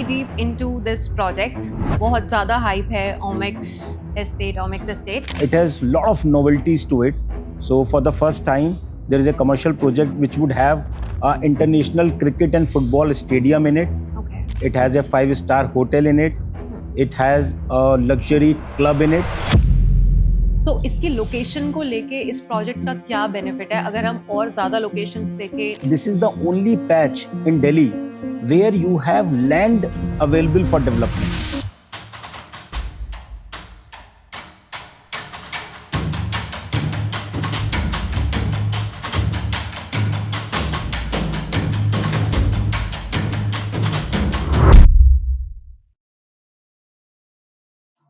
deep into this project, बहुत ज़्यादा hype है Omaxe State. It has a lot of novelties to it. So for the first time, there is a commercial project which would have an international cricket and football stadium in it. Okay. It has a 5-star hotel in it. It has a luxury club in it. So इसकी location को लेके इस project का क्या benefit है अगर हम और ज़्यादा लोकेशंस देखें? This is the only patch in Delhi where you have land available for development.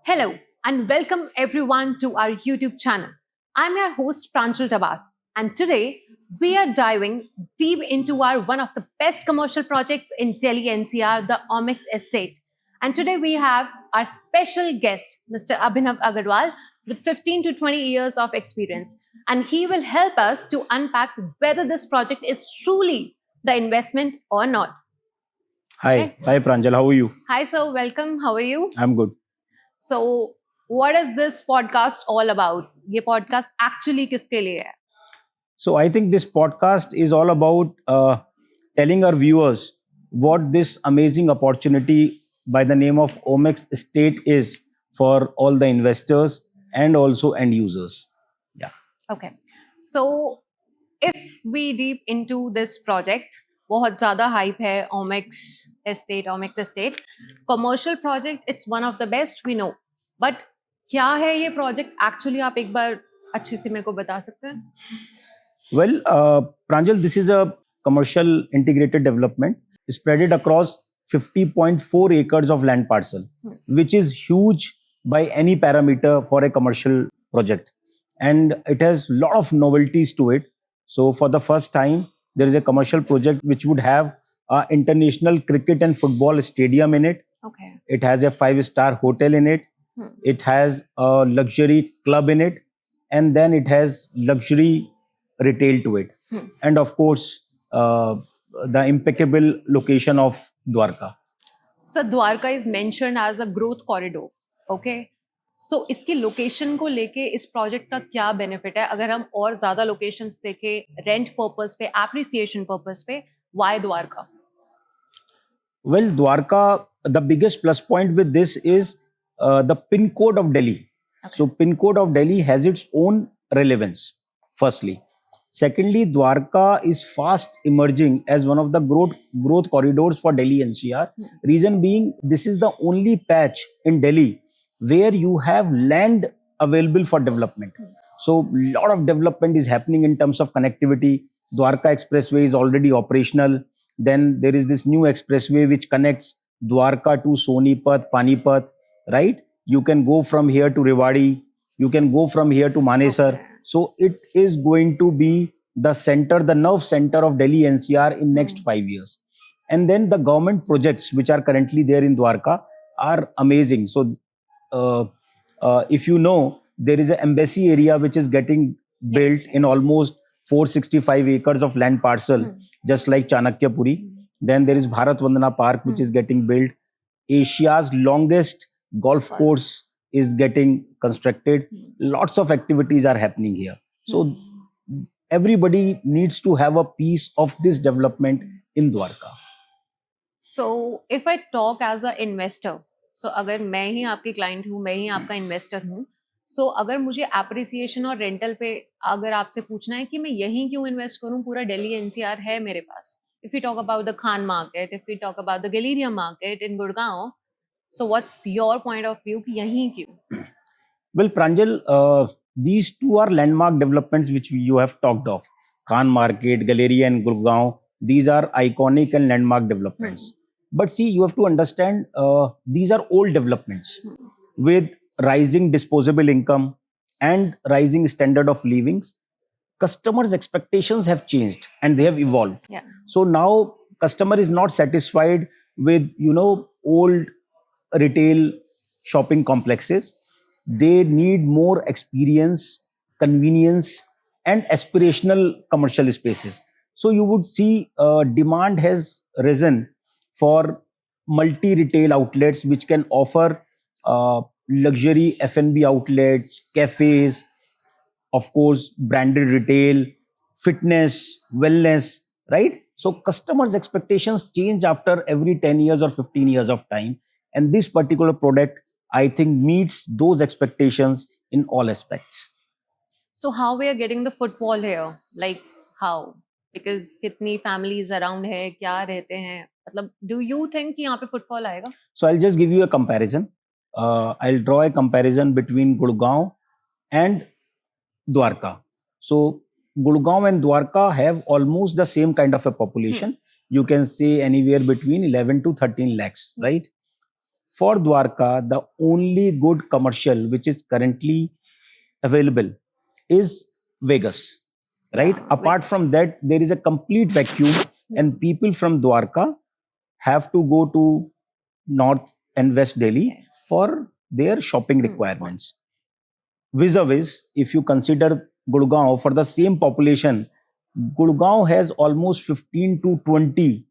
Hello and welcome everyone to our YouTube channel. I'm your host Pranjal Tabas, and today we are diving deep into one of the best commercial projects in Delhi NCR, the Omaxe State. And today we have our special guest, Mr. Abhinav Agarwal, with 15 to 20 years of experience. And he will help us to unpack whether this project is truly the investment or not. Hi, Okay. Hi Pranjal, how are you? Hi sir, welcome. How are you? I'm good. So, what is this podcast all about? ये podcast actually किसके लिए है? So I think this podcast is all about telling our viewers what this amazing opportunity by the name of Omaxe State is for all the investors and also end users. Yeah. Okay. So, if we deep into this project, बहुत ज़्यादा hype है Omaxe State. Commercial project, it's one of the best we know. But क्या है ये project actually आप एक बार अच्छे से मेरे को बता सकते हैं? Well, Pranjal, this is a commercial integrated development spread across 50.4 acres of land parcel, which is huge by any parameter for a commercial project. And it has a lot of novelties to it. So for the first time, there is a commercial project which would have an international cricket and football stadium in it. Okay. It has a 5-star hotel in it. It has a luxury club in it. And then it has luxury retail to it. And of course, the impeccable location of Dwarka. So Dwarka is mentioned as a growth corridor. Okay. So इसकी location को लेके इस project का क्या benefit है अगर हम और ज्यादा लोकेशंस देखें रेंट पर्पस पे एप्रिसिएशन पर्पस पे why Dwarka? Well, Dwarka, the biggest plus point with this is the pin code of Delhi. Okay. So pin code of Delhi has its own relevance, firstly. Secondly, Dwarka is fast emerging as one of the growth corridors for Delhi NCR. Reason being, this is the only patch in Delhi where you have land available for development. So a lot of development is happening in terms of connectivity. Dwarka Expressway is already operational. Then there is this new expressway which connects Dwarka to Sonipat, Panipat, right? You can go from here to Rewari. You can go from here to Manesar. Okay. So it is going to be the center, the nerve center of Delhi NCR in next 5 years. And then the government projects which are currently there in Dwarka are amazing. So if you know, there is an embassy area which is getting built in almost 465 acres of land parcel, just like Chanakyapuri. Then there is Bharat Vandana Park, which is getting built. Asia's longest golf course is getting constructed. Lots of activities are happening here. So everybody needs to have a piece of this development in Dwarka. So if I talk as an investor, so अगर मैं ही आपकी client हूँ, मैं ही आपका investor हूँ, so अगर मुझे appreciation और रेंटल पे अगर आपसे पूछना है कि मैं यहीं क्यों इन्वेस्ट करूँ, पूरा दिल्ली एनसीआर है मेरे पास. If we talk about the Khan market, if we talk about the Galleria market in Gurgaon, so what's your point of view कि यहीं क्यों? Well, Pranjal, these two are landmark developments which you have talked of. Khan Market, Galleria and Gurgaon, these are iconic and landmark developments. But see, you have to understand, these are old developments with rising disposable income and rising standard of livings. Customers' expectations have changed and they have evolved. Yeah. So now customer is not satisfied with, old retail shopping complexes. They need more experience, convenience, and aspirational commercial spaces. So you would see demand has risen for multi-retail outlets which can offer luxury F&B outlets, cafes, of course, branded retail, fitness, wellness, right? So customers' expectations change after every 10 years or 15 years of time. And this particular product, I think, meets those expectations in all aspects. So how we are getting the footfall here? Like how? Because कितनी families around है, क्या रहते हैं? मतलब do you think कि यहाँ पे footfall आएगा? So I'll just give you a comparison. I'll draw a comparison between Gurgaon and Dwarka. So Gurgaon and Dwarka have almost the same kind of a population. You can say anywhere between 11 to 13 lakhs, right? For Dwarka, the only good commercial which is currently available is Vegas, right? Yeah, Apart Vegas. from that, there is a complete vacuum, and people from Dwarka have to go to North and West Delhi Yes. for their shopping requirements. Vis-a-vis, if you consider Gurgaon for the same population, Gurgaon has almost 15 to 20,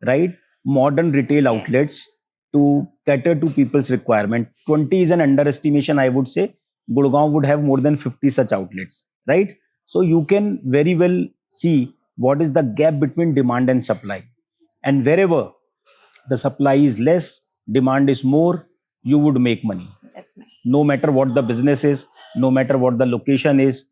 right, modern retail Yes. outlets to cater to people's requirement. 20 is an underestimation, I would say. Gurgaon would have more than 50 such outlets, right? So you can very well see what is the gap between demand and supply. And wherever the supply is less, demand is more, you would make money. Yes, ma'am. No matter what the business is, no matter what the location is,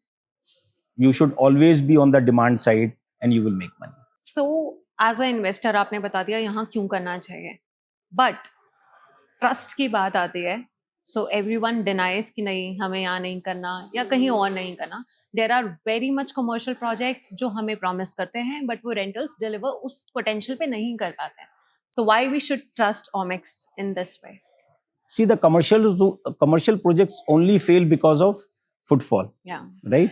you should always be on the demand side and you will make money. So as an investor आपने बता दिया यहाँ क्यों करना चाहिए. But trust की बात आती है. So everyone denies कि नहीं हमें यहाँ नहीं करना या कहीं और नहीं करना. There are very much commercial projects जो हमें promise करते हैं but वो rentals deliver उस potential पे नहीं कर पाते हैं. So why we should trust Omaxe in this way? See, the commercial projects only fail because of footfall, Yeah. right?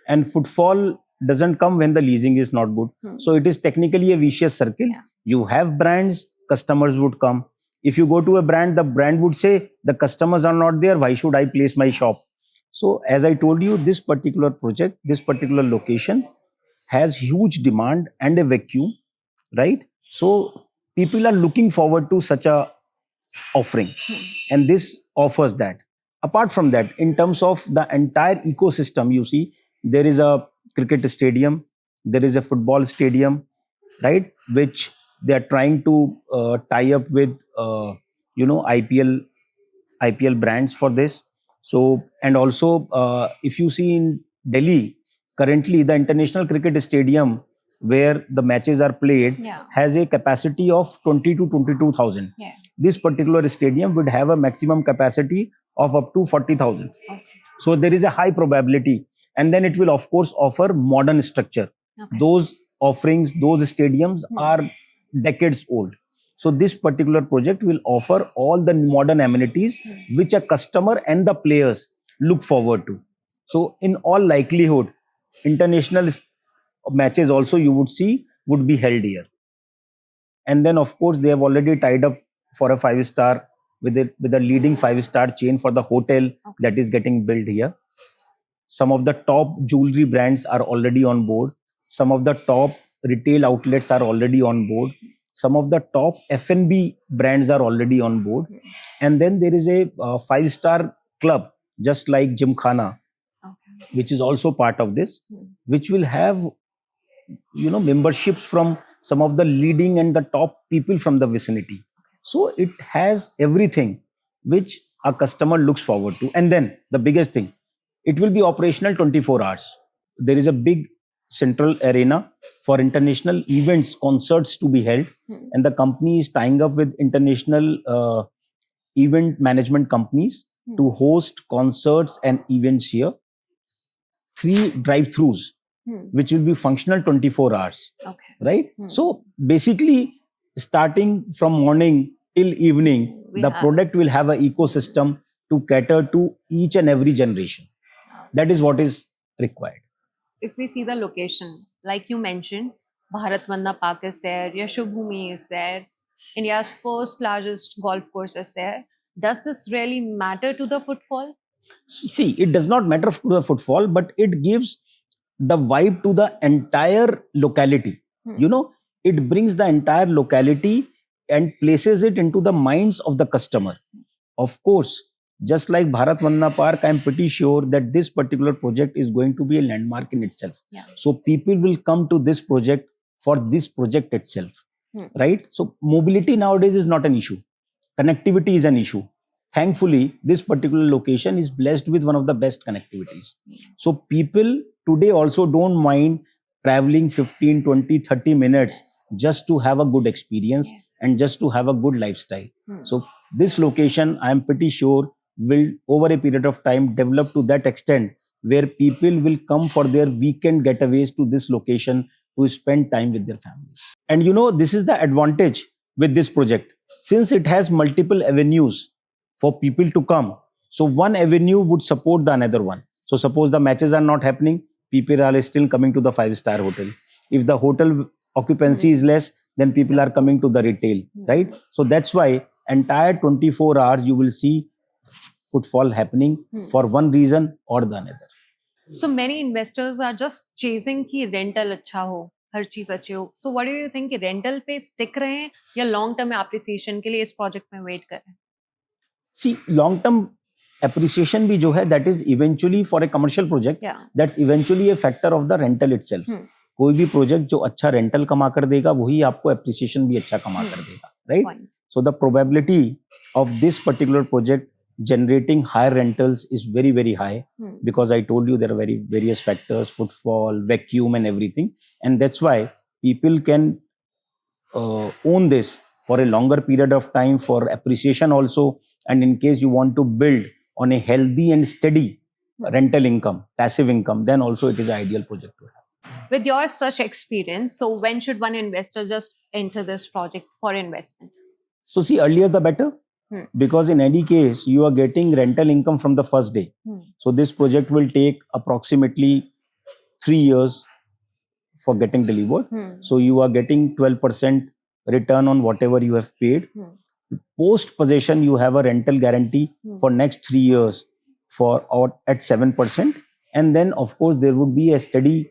And footfall doesn't come when the leasing is not good. So it is technically a vicious circle. Yeah. You have brands, customers would come. If you go to a brand, the brand would say, the customers are not there, why should I place my shop? So as I told you, this particular project, this particular location has huge demand and a vacuum, right? So people are looking forward to such a offering, and this offers that. Apart from that, in terms of the entire ecosystem, you see there is a cricket stadium, there is a football stadium, right, which they are trying to tie up with IPL brands for this. So, and also if you see in Delhi currently, the international cricket stadium where the matches are played Yeah. has a capacity of 20 to 22,000. Yeah. This particular stadium would have a maximum capacity of up to 40,000. Okay. So there is a high probability, and then it will of course offer modern structure. Okay. Those offerings, those stadiums are decades old. So this particular project will offer all the modern amenities which a customer and the players look forward to. So in all likelihood, international matches also you would see would be held here. And then of course they have already tied up for a 5-star with a leading 5-star chain for the hotel that is getting built here. Some of the top jewelry brands are already on board. Some of the top retail outlets are already on board. Some of the top F&B brands are already on board. And then there is a 5-star club just like Gymkhana, which is also part of this, which will have memberships from some of the leading and the top people from the vicinity. So it has everything which a customer looks forward to. And then the biggest thing, it will be operational 24 hours. There is a big central arena for international events, concerts to be held, and the company is tying up with international event management companies to host concerts and events here. 3 drive-throughs which will be functional 24 hours. Okay. Right? So basically, starting from morning till evening, the product will have an ecosystem to cater to each and every generation. That is what is required. If we see the location, like you mentioned, Bharat Vanda Park is there, Yashobhumi is there, India's first largest golf course is there. Does this really matter to the footfall? See, it does not matter to the footfall, but it gives the vibe to the entire locality. It brings the entire locality and places it into the minds of the customer. Of course, just like Bharat Vandana Park, I'm pretty sure that this particular project is going to be a landmark in itself. Yeah. So people will come to this project for this project itself, right? So mobility nowadays is not an issue. Connectivity is an issue. Thankfully, this particular location is blessed with one of the best connectivities. So people today also don't mind traveling 15, 20, 30 minutes just to have a good experience and just to have a good lifestyle. So this location, I am pretty sure, will over a period of time develop to that extent where people will come for their weekend getaways to this location to spend time with their families. And this is the advantage with this project. Since it has multiple avenues for people to come, so one avenue would support the another one. So suppose the matches are not happening, people are still coming to the five-star hotel. If the hotel occupancy is less, then people are coming to the retail, right? So that's why entire 24 hours you will see footfall happening for one reason or the another. So many investors are just chasing कि rental अच्छा हो, हर चीज अच्छी हो. So what do you think कि rental पे stick रहे हैं या long term appreciation के लिए इस project में wait करें? See, long term appreciation भी जो है, that is eventually for a commercial project, that's eventually a factor of the rental itself. कोई भी प्रोजेक्ट जो अच्छा रेंटल कमा कर देगा वही आपको एप्रिसिएशन भी अच्छा कमा कर देगा, right? So the probability of this particular project generating higher rentals is very, very high, because I told you there are various factors, footfall, vacuum and everything, and that's why people can own this for a longer period of time for appreciation also. And in case you want to build on a healthy and steady rental income, passive income, then also it is an ideal project to have. With your such experience, so when should one investor just enter this project for investment? So see, earlier the better, because in any case you are getting rental income from the first day. So this project will take approximately 3 years for getting delivered. So you are getting 12% return on whatever you have paid. Post possession you have a rental guarantee for next 3 years for or at 7%, and then of course there would be a steady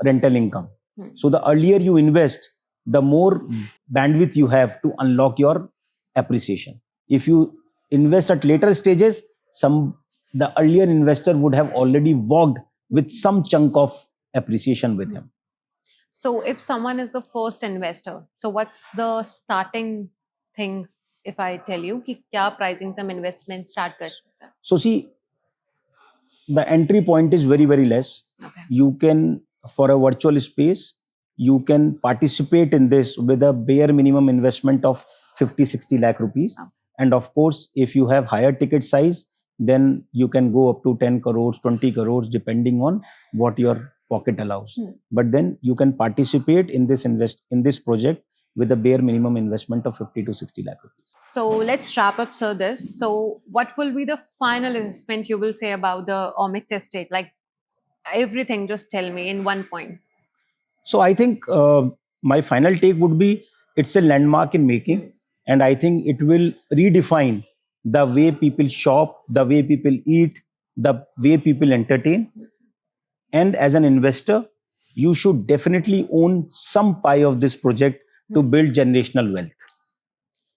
rental income. So the earlier you invest, the more bandwidth you have to unlock your appreciation. If you invest at later stages, the earlier investor would have already walked with some chunk of appreciation with him. So if someone is the first investor, so what's the starting thing if I tell you कि क्या pricing some investment start कर सकते हैं? So see, the entry point is very, very less. Okay. You can, for a virtual space, you can participate in this with a bare minimum investment of 50-60 lakh rupees. Oh. And of course, if you have higher ticket size, then you can go up to 10 crores, 20 crores, depending on what your pocket allows. But then you can participate in this project with a bare minimum investment of 50-60 lakh rupees. So let's wrap up, sir, this. So what will be the final assessment you will say about the Omaxe Estate? Like everything, just tell me in one point. So I think my final take would be, it's a landmark in making. And I think it will redefine the way people shop, the way people eat, the way people entertain. And as an investor, you should definitely own some pie of this project to build generational wealth.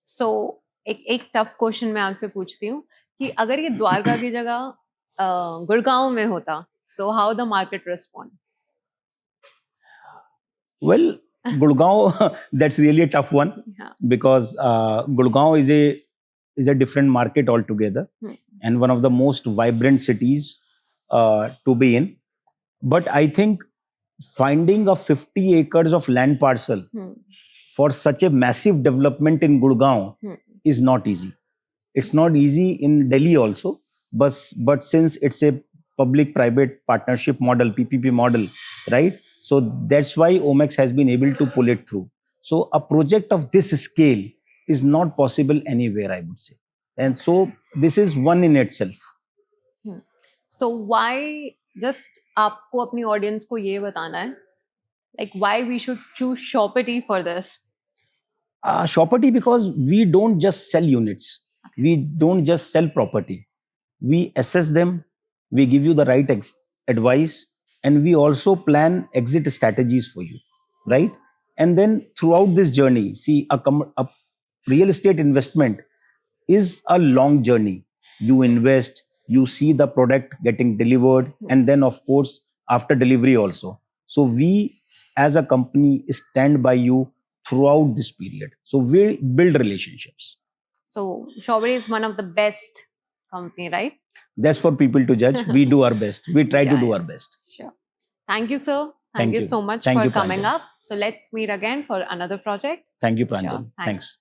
So एक tough question मैं आपसे पूछती हूँ कि अगर ये द्वारका की जगह गुड़गांव में होता, so how the market respond? Well, Gurgaon, that's really a tough one, because Gurgaon is a different market altogether, and one of the most vibrant cities to be in. But I think finding a 50 acres of land parcel for such a massive development in Gurgaon is not easy. It's not easy in Delhi also, but since it's a public-private partnership model, PPP model, right? So that's why Omaxe has been able to pull it through. So a project of this scale is not possible anywhere, I would say. And so this is one in itself. So why, just आपको अपनी audience को ये बताना है, like why we should choose Shopertyy for this? Shopertyy, because we don't just sell units. Okay. We don't just sell property. We assess them, we give you the right advice, and we also plan exit strategies for you, right? And then throughout this journey, see, a real estate investment is a long journey. You invest, you see the product getting delivered, and then, of course, after delivery also. So, we as a company stand by you throughout this period. So, we build relationships. So Shopertyy is one of the best company, right? That's for people to judge. We do our best. We try to Yeah, do yeah. our best. Sure. Thank you, sir. Thank Thank you you. so much Thank for you, coming Pranjal. up. So let's meet again for another project. Thank you, Sure. Pranjal. Thanks. Thanks.